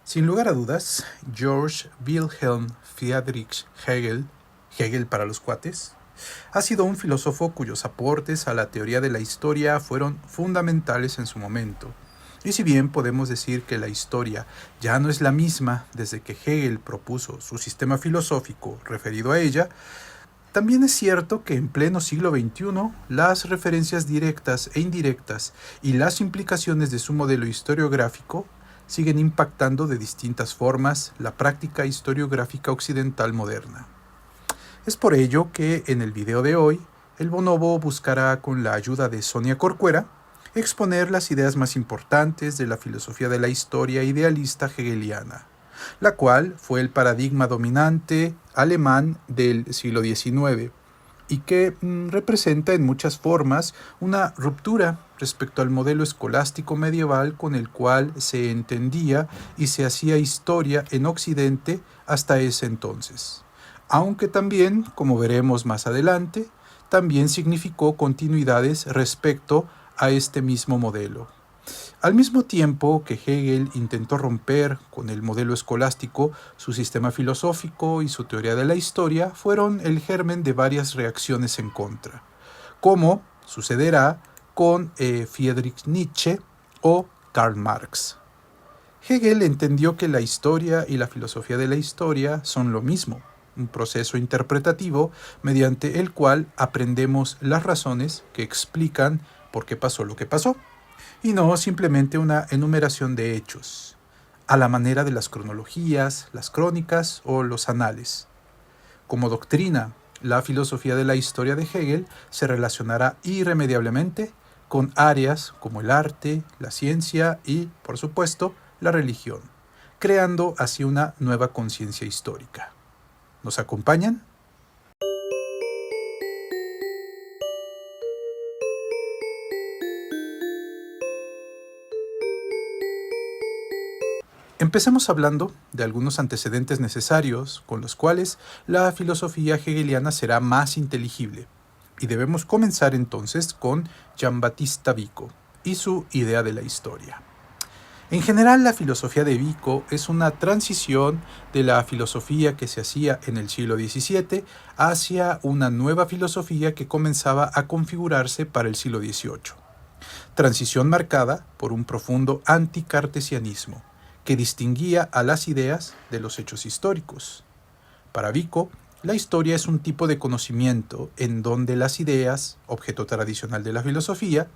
Sin lugar a dudas, Georg Wilhelm Friedrich Hegel, Hegel para los cuates, ha sido un filósofo cuyos aportes a la teoría de la historia fueron fundamentales en su momento. Y si bien podemos decir que la historia ya no es la misma desde que Hegel propuso su sistema filosófico referido a ella, también es cierto que en pleno siglo XXI las referencias directas e indirectas y las implicaciones de su modelo historiográfico siguen impactando de distintas formas la práctica historiográfica occidental moderna. Es por ello que en el video de hoy, el Bonobo buscará con la ayuda de Sonia Corcuera exponer las ideas más importantes de la filosofía de la historia idealista hegeliana, la cual fue el paradigma dominante alemán del siglo XIX y que representa en muchas formas una ruptura respecto al modelo escolástico medieval con el cual se entendía y se hacía historia en Occidente hasta ese entonces. Aunque también, como veremos más adelante, también significó continuidades respecto a este mismo modelo. Al mismo tiempo que Hegel intentó romper con el modelo escolástico, su sistema filosófico y su teoría de la historia fueron el germen de varias reacciones en contra, como sucederá con Friedrich Nietzsche o Karl Marx. Hegel entendió que la historia y la filosofía de la historia son lo mismo, un proceso interpretativo mediante el cual aprendemos las razones que explican por qué pasó lo que pasó, y no simplemente una enumeración de hechos, a la manera de las cronologías, las crónicas o los anales. Como doctrina, la filosofía de la historia de Hegel se relacionará irremediablemente con áreas como el arte, la ciencia y, por supuesto, la religión, creando así una nueva conciencia histórica. ¿Nos acompañan? Empecemos hablando de algunos antecedentes necesarios con los cuales la filosofía hegeliana será más inteligible. Y debemos comenzar entonces con Giambattista Vico y su idea de la historia. En general, la filosofía de Vico es una transición de la filosofía que se hacía en el siglo XVII hacia una nueva filosofía que comenzaba a configurarse para el siglo XVIII. Transición marcada por un profundo anticartesianismo que distinguía a las ideas de los hechos históricos. Para Vico, la historia es un tipo de conocimiento en donde las ideas, objeto tradicional de la filosofía,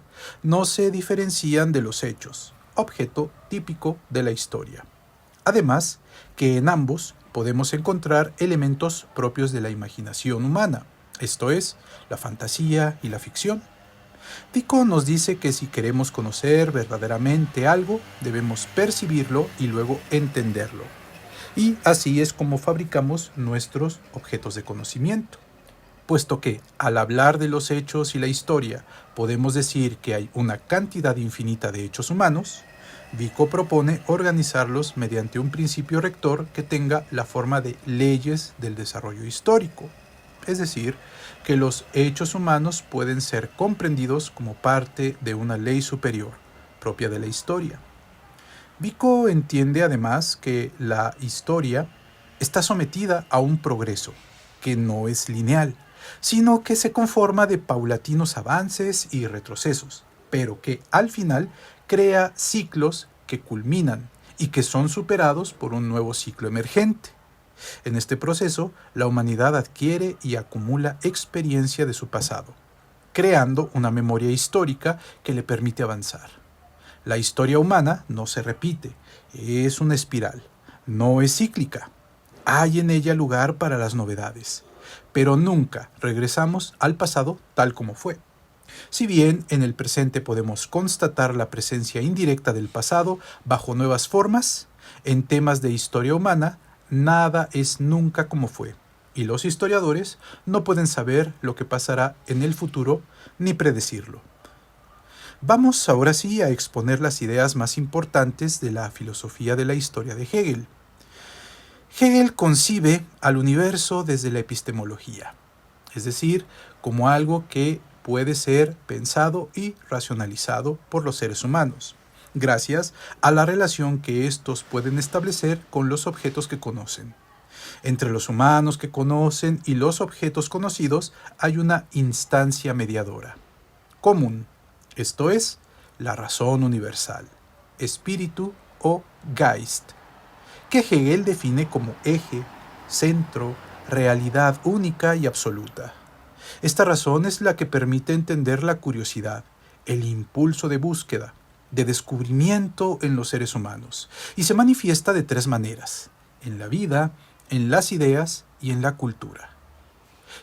no se diferencian de los hechos, objeto típico de la historia. Además, que en ambos podemos encontrar elementos propios de la imaginación humana, esto es, la fantasía y la ficción. Vico nos dice que si queremos conocer verdaderamente algo, debemos percibirlo y luego entenderlo. Y así es como fabricamos nuestros objetos de conocimiento. Puesto que, al hablar de los hechos y la historia, podemos decir que hay una cantidad infinita de hechos humanos, Vico propone organizarlos mediante un principio rector que tenga la forma de leyes del desarrollo histórico. Es decir, que los hechos humanos pueden ser comprendidos como parte de una ley superior, propia de la historia. Vico entiende además que la historia está sometida a un progreso, que no es lineal, sino que se conforma de paulatinos avances y retrocesos, pero que al final crea ciclos que culminan y que son superados por un nuevo ciclo emergente. En este proceso, la humanidad adquiere y acumula experiencia de su pasado, creando una memoria histórica que le permite avanzar. La historia humana no se repite, es una espiral, no es cíclica. Hay en ella lugar para las novedades, pero nunca regresamos al pasado tal como fue. Si bien en el presente podemos constatar la presencia indirecta del pasado bajo nuevas formas, en temas de historia humana, nada es nunca como fue, y los historiadores no pueden saber lo que pasará en el futuro ni predecirlo. Vamos ahora sí a exponer las ideas más importantes de la filosofía de la historia de Hegel. Hegel concibe al universo desde la epistemología, es decir, como algo que puede ser pensado y racionalizado por los seres humanos. gracias a la relación que estos pueden establecer con los objetos que conocen. Entre los humanos que conocen y los objetos conocidos hay una instancia mediadora, común, esto es, la razón universal, espíritu o Geist, que Hegel define como eje, centro, realidad única y absoluta. Esta razón es la que permite entender la curiosidad, el impulso de búsqueda, de descubrimiento en los seres humanos, y se manifiesta de tres maneras: en la vida, en las ideas y en la cultura.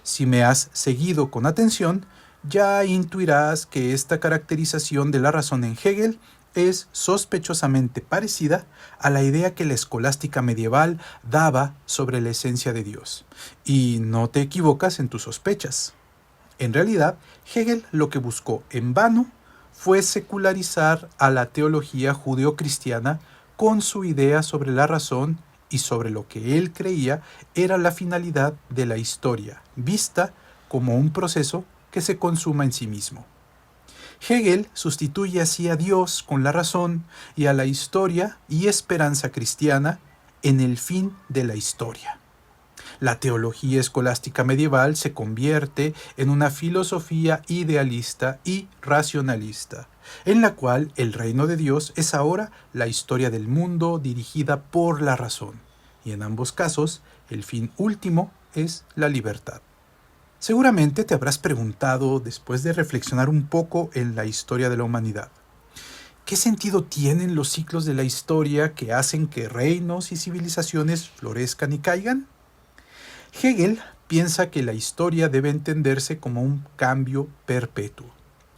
Si me has seguido con atención, ya intuirás que esta caracterización de la razón en Hegel es sospechosamente parecida a la idea que la escolástica medieval daba sobre la esencia de Dios. Y no te equivocas en tus sospechas. En realidad, Hegel lo que buscó en vano fue secularizar a la teología judeocristiana con su idea sobre la razón y sobre lo que él creía era la finalidad de la historia, vista como un proceso que se consuma en sí mismo. Hegel sustituye así a Dios con la razón y a la historia y esperanza cristiana en el fin de la historia. La teología escolástica medieval se convierte en una filosofía idealista y racionalista, en la cual el reino de Dios es ahora la historia del mundo dirigida por la razón, y en ambos casos el fin último es la libertad. Seguramente te habrás preguntado, después de reflexionar un poco en la historia de la humanidad, ¿qué sentido tienen los ciclos de la historia que hacen que reinos y civilizaciones florezcan y caigan? Hegel piensa que la historia debe entenderse como un cambio perpetuo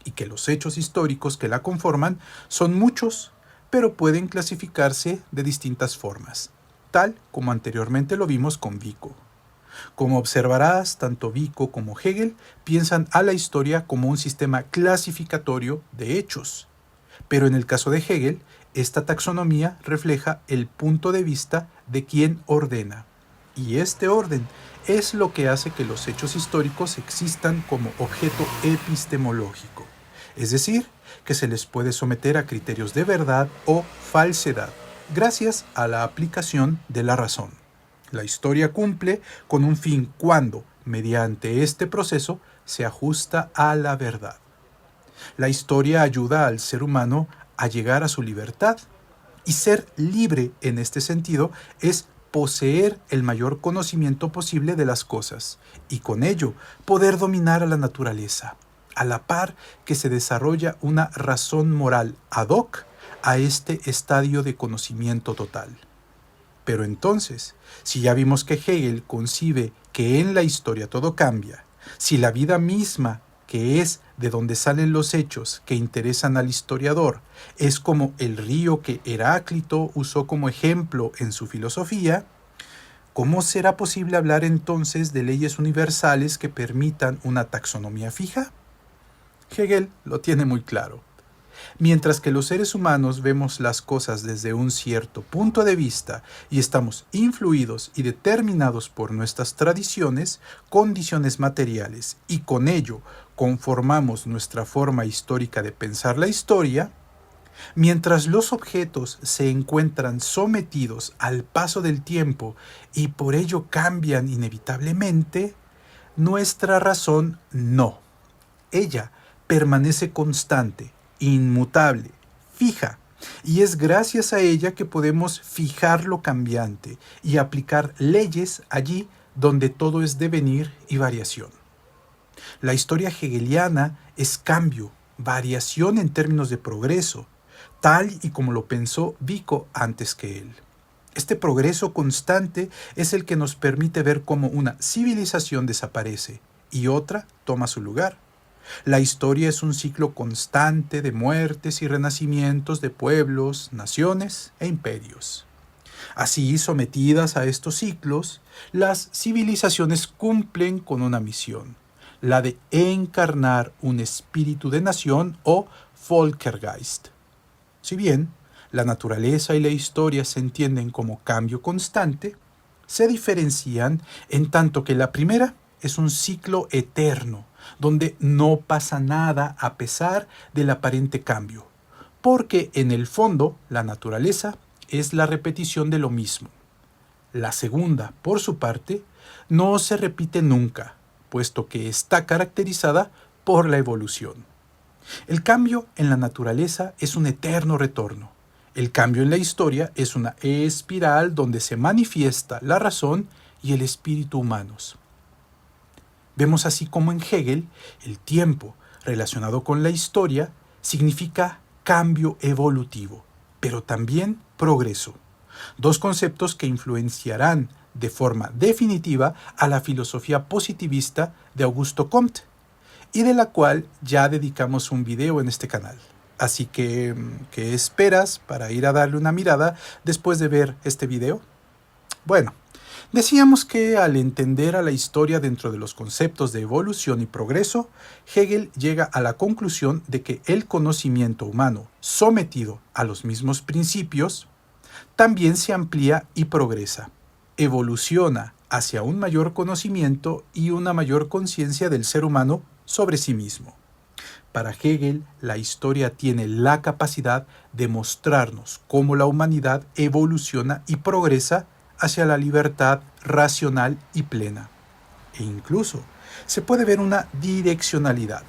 y que los hechos históricos que la conforman son muchos, pero pueden clasificarse de distintas formas, tal como anteriormente lo vimos con Vico. Como observarás, tanto Vico como Hegel piensan a la historia como un sistema clasificatorio de hechos, pero en el caso de Hegel, esta taxonomía refleja el punto de vista de quien ordena. Y este orden es lo que hace que los hechos históricos existan como objeto epistemológico, es decir, que se les puede someter a criterios de verdad o falsedad, gracias a la aplicación de la razón. La historia cumple con un fin cuando, mediante este proceso, se ajusta a la verdad. La historia ayuda al ser humano a llegar a su libertad, y ser libre en este sentido es poseer el mayor conocimiento posible de las cosas y con ello poder dominar a la naturaleza, a la par que se desarrolla una razón moral ad hoc a este estadio de conocimiento total. Pero entonces, si ya vimos que Hegel concibe que en la historia todo cambia, si la vida misma, que es de donde salen los hechos que interesan al historiador, es como el río que Heráclito usó como ejemplo en su filosofía, ¿cómo será posible hablar entonces de leyes universales que permitan una taxonomía fija? Hegel lo tiene muy claro. Mientras que los seres humanos vemos las cosas desde un cierto punto de vista y estamos influidos y determinados por nuestras tradiciones, condiciones materiales y con ello conformamos nuestra forma histórica de pensar la historia, mientras los objetos se encuentran sometidos al paso del tiempo y por ello cambian inevitablemente, nuestra razón no. Ella permanece constante, inmutable, fija, y es gracias a ella que podemos fijar lo cambiante y aplicar leyes allí donde todo es devenir y variación. La historia hegeliana es cambio, variación en términos de progreso, tal y como lo pensó Vico antes que él. Este progreso constante es el que nos permite ver cómo una civilización desaparece y otra toma su lugar. La historia es un ciclo constante de muertes y renacimientos de pueblos, naciones e imperios. Así, sometidas a estos ciclos, las civilizaciones cumplen con una misión, la de encarnar un espíritu de nación o Völkergeist. Si bien la naturaleza y la historia se entienden como cambio constante, se diferencian en tanto que la primera es un ciclo eterno, donde no pasa nada a pesar del aparente cambio, porque en el fondo la naturaleza es la repetición de lo mismo. La segunda, por su parte, no se repite nunca, puesto que está caracterizada por la evolución. El cambio en la naturaleza es un eterno retorno. El cambio en la historia es una espiral donde se manifiesta la razón y el espíritu humanos. Vemos así como en Hegel el tiempo relacionado con la historia significa cambio evolutivo, pero también progreso. Dos conceptos que influenciarán de forma definitiva a la filosofía positivista de Augusto Comte, y de la cual ya dedicamos un video en este canal. Así que, ¿qué esperas para ir a darle una mirada después de ver este video? Bueno, decíamos que al entender a la historia dentro de los conceptos de evolución y progreso, Hegel llega a la conclusión de que el conocimiento humano, sometido a los mismos principios, también se amplía y progresa, evoluciona hacia un mayor conocimiento y una mayor conciencia del ser humano sobre sí mismo. Para Hegel, la historia tiene la capacidad de mostrarnos cómo la humanidad evoluciona y progresa hacia la libertad racional y plena. E incluso se puede ver una direccionalidad.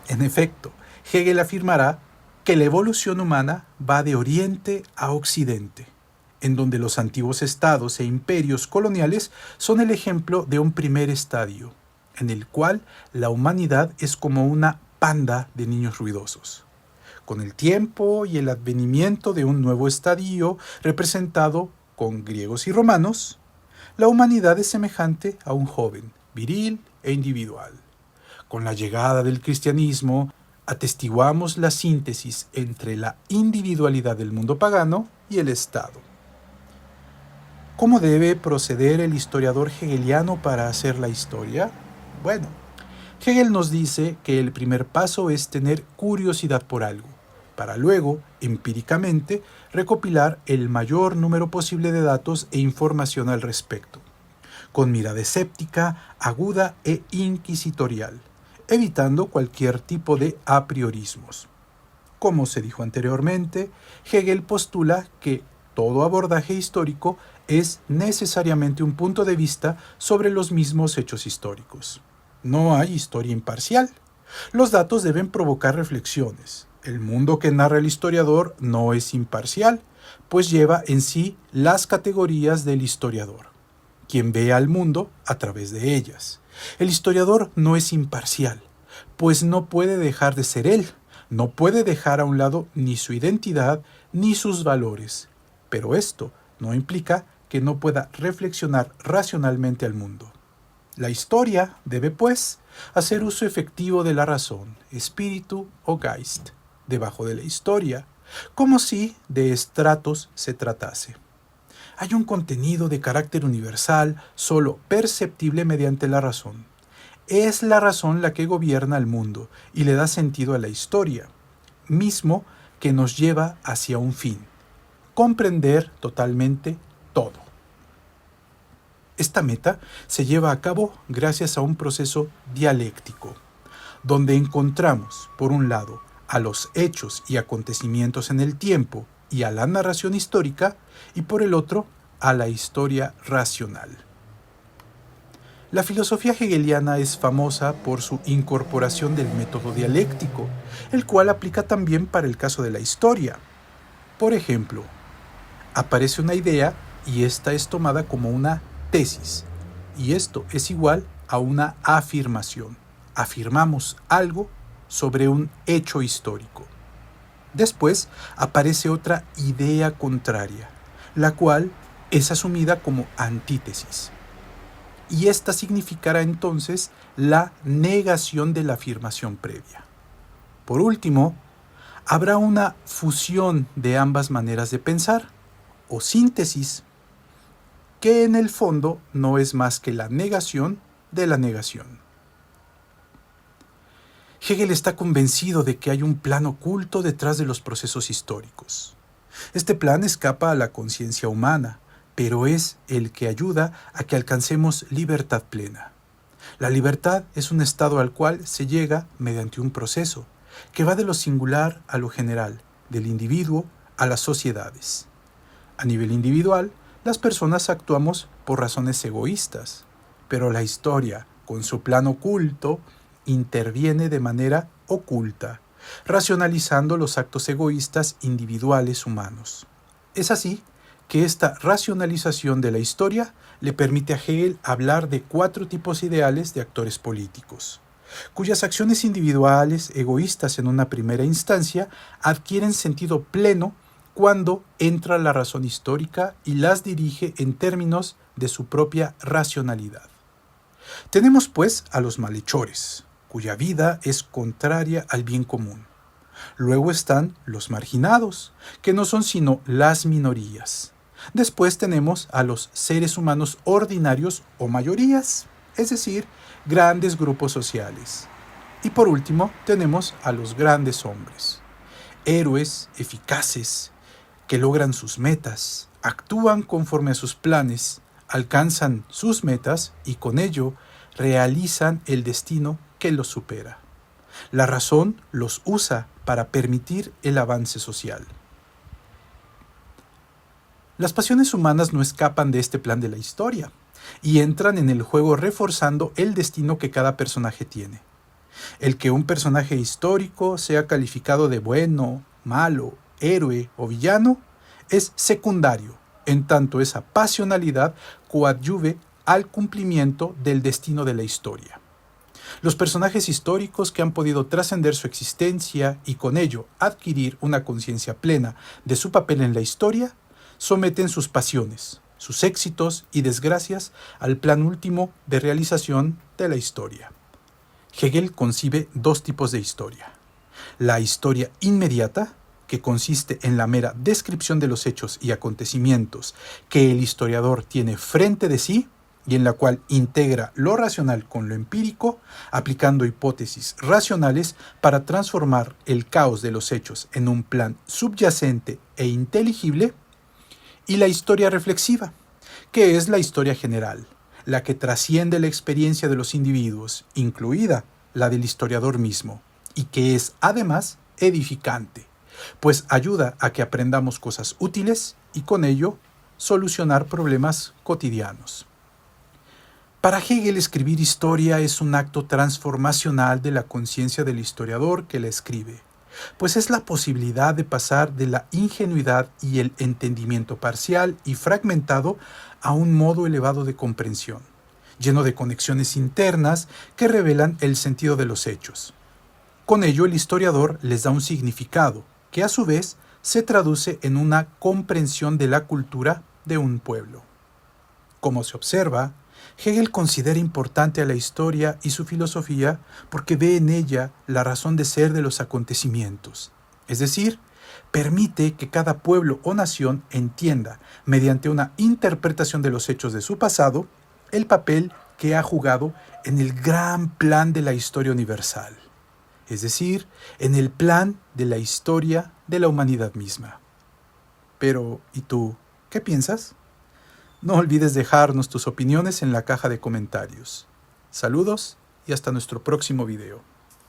En efecto, Hegel afirmará que la evolución humana va de oriente a occidente, en donde los antiguos estados e imperios coloniales son el ejemplo de un primer estadio, en el cual la humanidad es como una panda de niños ruidosos. Con el tiempo y el advenimiento de un nuevo estadio representado con griegos y romanos, la humanidad es semejante a un joven, viril e individual. Con la llegada del cristianismo, atestiguamos la síntesis entre la individualidad del mundo pagano y el Estado. ¿Cómo debe proceder el historiador hegeliano para hacer la historia? Bueno, Hegel nos dice que el primer paso es tener curiosidad por algo, para luego, empíricamente, recopilar el mayor número posible de datos e información al respecto, con mirada escéptica, aguda e inquisitorial, evitando cualquier tipo de apriorismos. Como se dijo anteriormente, Hegel postula que todo abordaje histórico es necesariamente un punto de vista sobre los mismos hechos históricos. No hay historia imparcial. Los datos deben provocar reflexiones. El mundo que narra el historiador no es imparcial, pues lleva en sí las categorías del historiador, quien ve al mundo a través de ellas. El historiador no es imparcial, pues no puede dejar de ser él, no puede dejar a un lado ni su identidad ni sus valores, pero esto no implica que no pueda reflexionar racionalmente al mundo. La historia debe, pues, hacer uso efectivo de la razón, espíritu o Geist, debajo de la historia, como si de estratos se tratase. Hay un contenido de carácter universal, solo perceptible mediante la razón. Es la razón la que gobierna el mundo y le da sentido a la historia, mismo que nos lleva hacia un fin: comprender totalmente todo. Esta meta se lleva a cabo gracias a un proceso dialéctico, donde encontramos, por un lado, a los hechos y acontecimientos en el tiempo y a la narración histórica, y por el otro, a la historia racional. La filosofía hegeliana es famosa por su incorporación del método dialéctico, el cual aplica también para el caso de la historia. Por ejemplo, aparece una idea y esta es tomada como una tesis, y esto es igual a una afirmación. Afirmamos algo sobre un hecho histórico. Después aparece otra idea contraria, la cual es asumida como antítesis. Y esta significará entonces la negación de la afirmación previa. Por último, habrá una fusión de ambas maneras de pensar, o síntesis, que en el fondo no es más que la negación de la negación. Hegel está convencido de que hay un plan oculto detrás de los procesos históricos. Este plan escapa a la conciencia humana, pero es el que ayuda a que alcancemos libertad plena. La libertad es un estado al cual se llega mediante un proceso, que va de lo singular a lo general, del individuo a las sociedades. A nivel individual, las personas actuamos por razones egoístas, pero la historia, con su plan oculto, interviene de manera oculta, racionalizando los actos egoístas individuales humanos. Es así que esta racionalización de la historia le permite a Hegel hablar de 4 tipos ideales de actores políticos, cuyas acciones individuales, egoístas en una primera instancia, adquieren sentido pleno cuando entra la razón histórica y las dirige en términos de su propia racionalidad. Tenemos pues a los malhechores, cuya vida es contraria al bien común. Luego están los marginados, que no son sino las minorías. Después tenemos a los seres humanos ordinarios o mayorías, es decir, grandes grupos sociales. Y por último tenemos a los grandes hombres, héroes eficaces, que logran sus metas, actúan conforme a sus planes, alcanzan sus metas y con ello realizan el destino que los supera. La razón los usa para permitir el avance social. Las pasiones humanas no escapan de este plan de la historia y entran en el juego reforzando el destino que cada personaje tiene. El que un personaje histórico sea calificado de bueno, malo, héroe o villano es secundario, en tanto esa pasionalidad coadyuve al cumplimiento del destino de la historia. Los personajes históricos que han podido trascender su existencia y con ello adquirir una conciencia plena de su papel en la historia, someten sus pasiones, sus éxitos y desgracias al plan último de realización de la historia. Hegel concibe 2 tipos de historia. La historia inmediata, que consiste en la mera descripción de los hechos y acontecimientos que el historiador tiene frente de sí y en la cual integra lo racional con lo empírico, aplicando hipótesis racionales para transformar el caos de los hechos en un plan subyacente e inteligible, y la historia reflexiva, que es la historia general, la que trasciende la experiencia de los individuos, incluida la del historiador mismo, y que es además edificante, pues ayuda a que aprendamos cosas útiles y con ello solucionar problemas cotidianos. Para Hegel, escribir historia es un acto transformacional de la conciencia del historiador que la escribe, pues es la posibilidad de pasar de la ingenuidad y el entendimiento parcial y fragmentado a un modo elevado de comprensión, lleno de conexiones internas que revelan el sentido de los hechos. Con ello, el historiador les da un significado, que a su vez se traduce en una comprensión de la cultura de un pueblo. Como se observa, Hegel considera importante a la historia y su filosofía porque ve en ella la razón de ser de los acontecimientos, es decir, permite que cada pueblo o nación entienda, mediante una interpretación de los hechos de su pasado, el papel que ha jugado en el gran plan de la historia universal, es decir, en el plan de la historia de la humanidad misma. Pero, ¿y tú qué piensas? No olvides dejarnos tus opiniones en la caja de comentarios. Saludos y hasta nuestro próximo video.